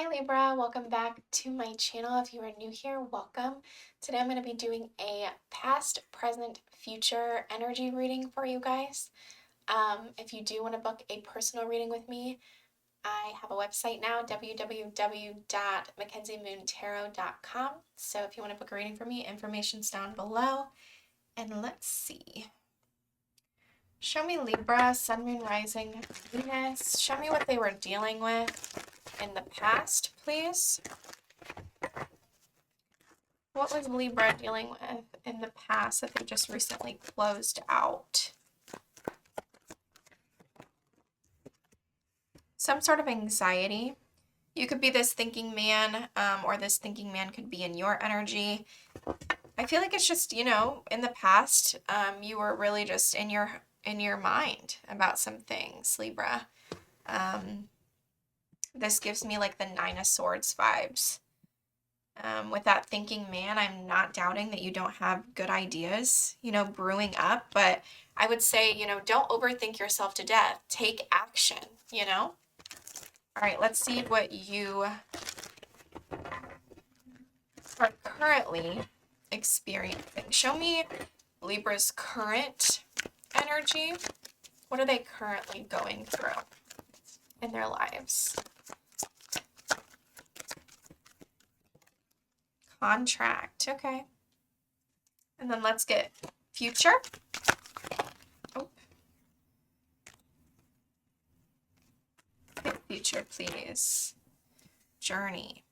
Hi Libra, welcome back to my channel. If you are new here, welcome. Today I'm going to be doing a past, present, future energy reading for you guys. If you do want to book a personal reading with me, I have a website now, www.mackenziemoontarot.com. So if you want to book a reading for me, information's down below. And let's see. Show me Libra, Sun, Moon, Rising, Venus. Show me what they were dealing with in the past, please. What was Libra dealing with in the past that they just recently closed out? Some sort of anxiety. You could be this thinking man, or this thinking man could be in your energy. I feel like it's just, in the past, you were really just in your mind about some things, Libra. This gives me like the Nine of Swords vibes. With that thinking man, I'm not doubting that you don't have good ideas, brewing up, but I would say, don't overthink yourself to death. Take action, All right, let's see what you are currently experiencing. Show me Libra's current energy. What are they currently going through in their lives? Contract, okay. And then let's get future. Oh. Get future, please. Journey.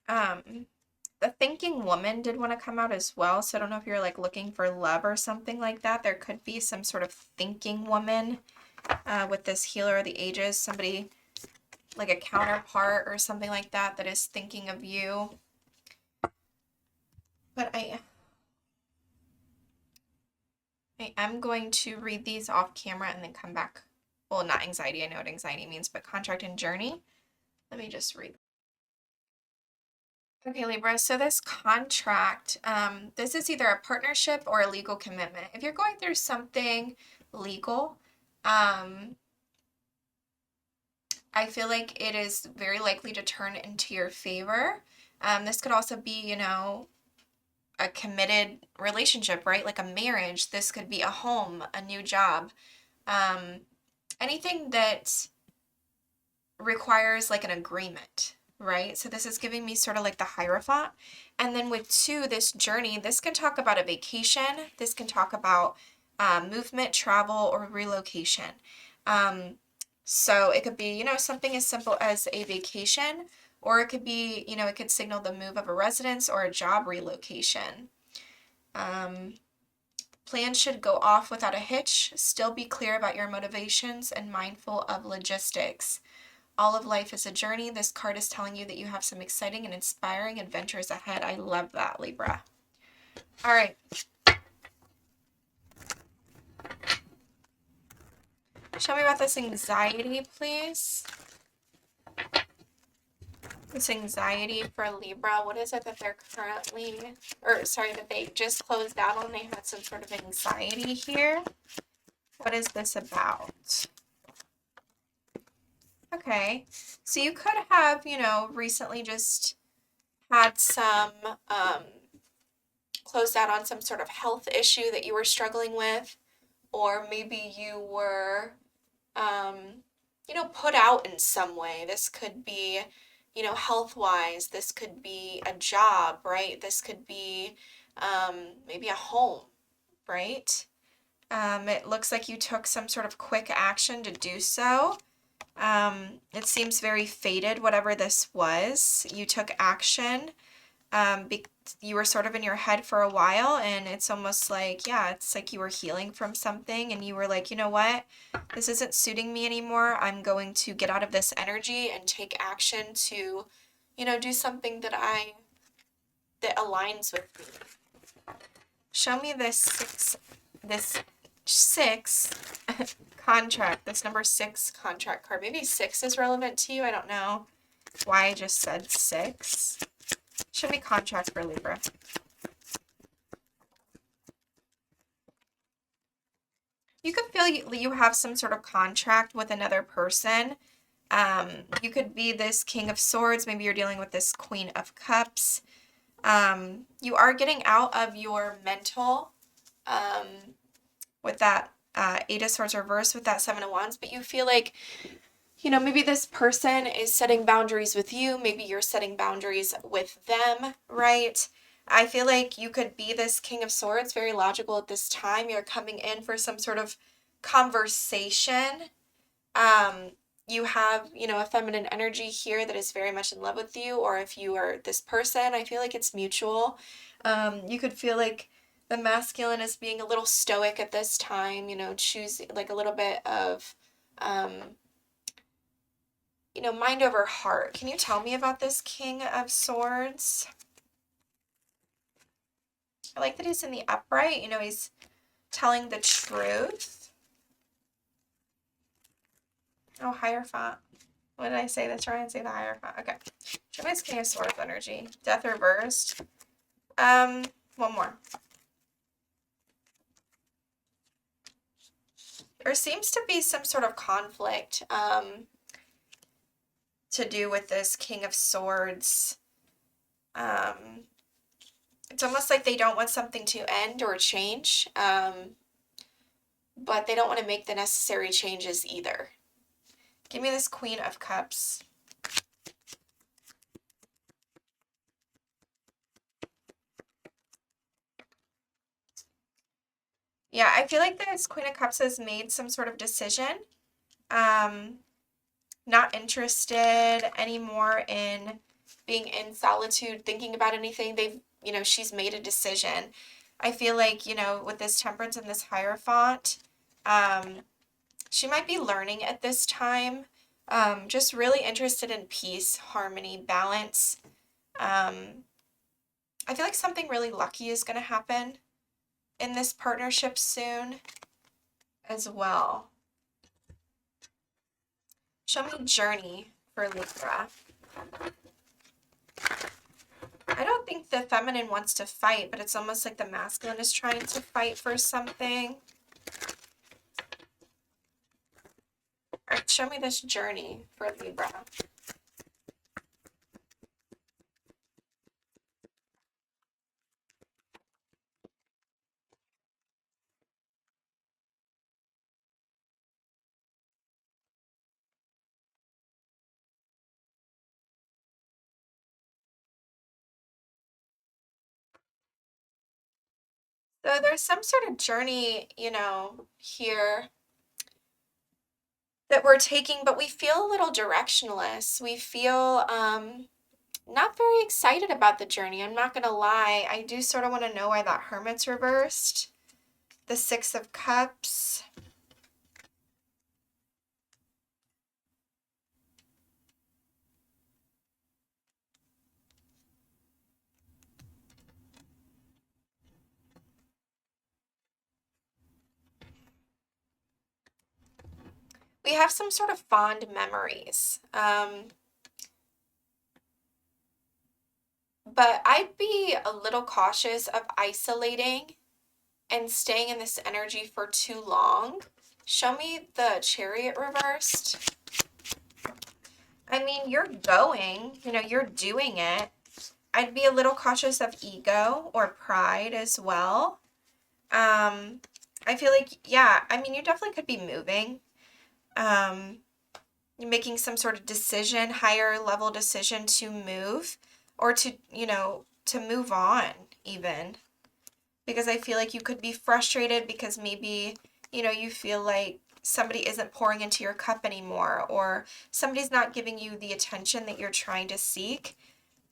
The thinking woman did want to come out as well. So I don't know if you're like looking for love or something like that. There could be some sort of thinking woman with this healer of the ages, somebody like a counterpart or something like that that is thinking of you. But I am going to read these off camera and then come back. Well, not anxiety. I know what anxiety means, but contract and journey. Let me just read. Okay, Libra, so this contract, this is either a partnership or a legal commitment. If you're going through something legal, I feel like it is very likely to turn into your favor. This could also be, a committed relationship, right? Like a marriage. This could be a home, a new job, anything that requires like an agreement, right? So this is giving me sort of like the Hierophant. And then with two, this journey, this can talk about a vacation. This can talk about movement, travel, or relocation. So it could be, something as simple as a vacation, or it could be, it could signal the move of a residence or a job relocation. Plans should go off without a hitch. Still be clear about your motivations and mindful of logistics. All of life is a journey. This card is telling you that you have some exciting and inspiring adventures ahead. I love that, Libra. All right. Show me about this anxiety, please. This anxiety for Libra. What is it that they're currently, that they just closed out on? They had some sort of anxiety here. What is this about? Okay, so you could have, recently just had some, closed out on some sort of health issue that you were struggling with, or maybe you were, put out in some way. This could be, health-wise. This could be a job, right? This could be, maybe a home, right? It looks like you took some sort of quick action to do so. It seems very fated, whatever this was. You took action. You were sort of in your head for a while, and it's almost like, it's like you were healing from something, and you were like, you know what? This isn't suiting me anymore. I'm going to get out of this energy and take action to, do something that aligns with me. Show me this six contract, this number 6 contract card. Maybe 6 is relevant to you. I don't know why I just said 6. Show me contract for Libra. You could feel you have some sort of contract with another person. You could be this King of Swords. Maybe you're dealing with this Queen of Cups. You are getting out of your mental with that Eight of Swords reversed with that Seven of Wands, but you feel like, you know, maybe this person is setting boundaries with you. Maybe you're setting boundaries with them, right? I feel like you could be this King of Swords, very logical at this time. You're coming in for some sort of conversation. You have, you know, a feminine energy here that is very much in love with you, or if you are this person, I feel like it's mutual. You could feel like the masculine is being a little stoic at this time, you know, choose like a little bit of, you know, mind over heart. Can you tell me about this King of Swords? I like that he's in the upright, you know, he's telling the truth. Oh, Hierophant. What did I say to try and say the Hierophant? Okay. Show me this King of Swords energy. Death reversed. One more. There seems to be some sort of conflict to do with this King of Swords. It's almost like they don't want something to end or change, but they don't want to make the necessary changes either. Give me this Queen of Cups. Yeah, I feel like this Queen of Cups has made some sort of decision. Not interested anymore in being in solitude, thinking about anything. They've, you know, she's made a decision. I feel like, you know, with this Temperance and this Hierophant, she might be learning at this time. Just really interested in peace, harmony, balance. I feel like something really lucky is going to happen in this partnership soon as well. Show me journey for Libra. I don't think the feminine wants to fight, but it's almost like the masculine is trying to fight for something. All right, show me this journey for Libra. So there's some sort of journey, you know, here that we're taking, but we feel a little directionless. We feel not very excited about the journey. I'm not going to lie. I do sort of want to know why that Hermit's reversed. The Six of Cups. We have some sort of fond memories. But I'd be a little cautious of isolating and staying in this energy for too long. Show me the Chariot reversed. I mean, you're going, you know, you're doing it. I'd be a little cautious of ego or pride as well. I feel like, yeah, I mean, you definitely could be moving. You're making some sort of decision, higher level decision to move or to, you know, to move on even. Because I feel like you could be frustrated because maybe, you know, you feel like somebody isn't pouring into your cup anymore, or somebody's not giving you the attention that you're trying to seek.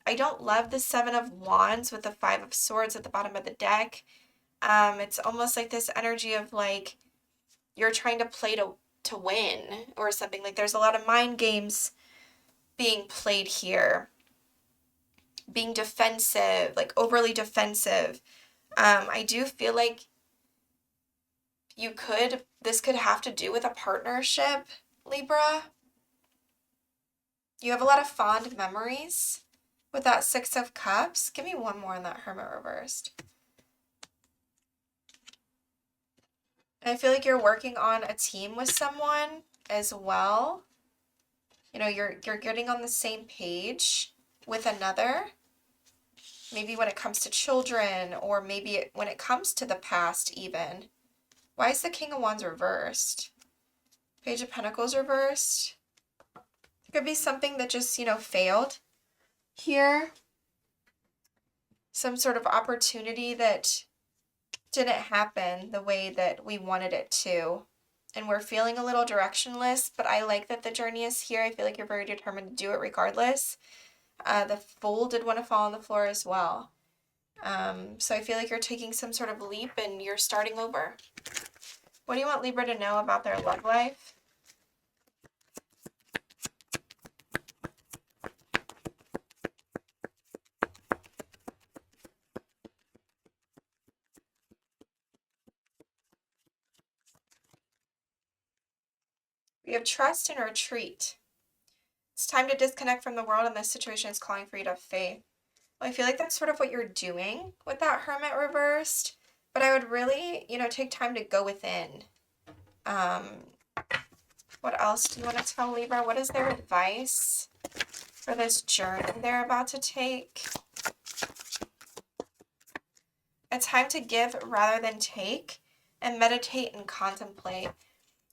I don't love the Seven of Wands with the Five of Swords at the bottom of the deck. It's almost like this energy of like you're trying to play to win or something. Like there's a lot of mind games being played here. Being defensive, like overly defensive. I do feel like this could have to do with a partnership, Libra. You have a lot of fond memories with that Six of Cups. Give me one more on that Hermit reversed. I feel like you're working on a team with someone as well. You know, you're getting on the same page with another. Maybe when it comes to children, or maybe when it comes to the past even. Why is the King of Wands reversed? Page of Pentacles reversed. It could be something that just, you know, failed here. Some sort of opportunity that didn't happen the way that we wanted it to. And we're feeling a little directionless, but I like that the journey is here. I feel like you're very determined to do it regardless. The Fool did want to fall on the floor as well. So I feel like you're taking some sort of leap and you're starting over. What do you want Libra to know about their love life? We have trust and retreat. It's time to disconnect from the world, and this situation is calling for you to have faith. Well, I feel like that's sort of what you're doing with that Hermit reversed, but I would really, you know, take time to go within. What else do you want to tell Libra? What is their advice for this journey they're about to take? A time to give rather than take, and meditate and contemplate.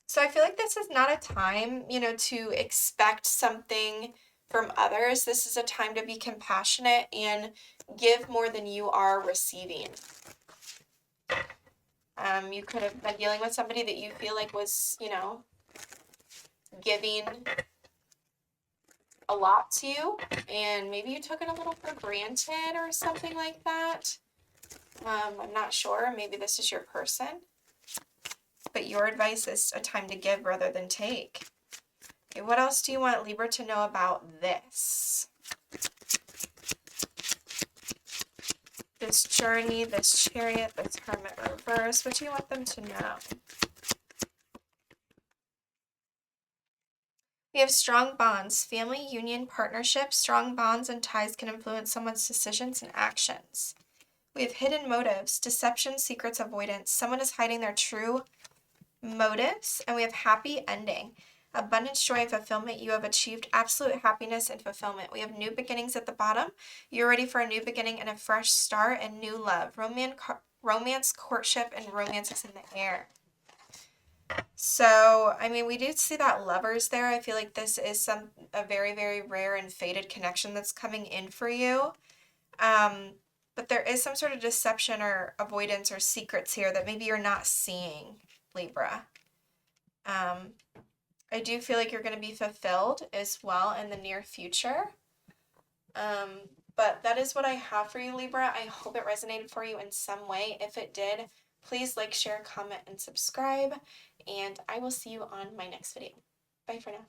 So I feel like this is not a time, you know, to expect something from others. This is a time to be compassionate and give more than you are receiving. You could have been dealing with somebody that you feel like was, you know, giving a lot to you, and maybe you took it a little for granted or something like that. I'm not sure. Maybe this is your person. But your advice is a time to give rather than take. Okay, what else do you want Libra to know about this? This journey, this Chariot, this Hermit reverse. What do you want them to know? We have strong bonds, family, union, partnership. Strong bonds and ties can influence someone's decisions and actions. We have hidden motives, deception, secrets, avoidance. Someone is hiding their true motives. And we have happy ending. Abundance, joy, and fulfillment. You have achieved absolute happiness and fulfillment. We have new beginnings at the bottom. You're ready for a new beginning and a fresh start and new love. Romance, courtship, and romance is in the air. So, I mean, we did see that Lovers there. I feel like this is a very, very rare and fated connection that's coming in for you. But there is some sort of deception or avoidance or secrets here that maybe you're not seeing, Libra. I do feel like you're going to be fulfilled as well in the near future. But that is what I have for you, Libra. I hope it resonated for you in some way. If it did, please like, share, comment, and subscribe. And I will see you on my next video. Bye for now.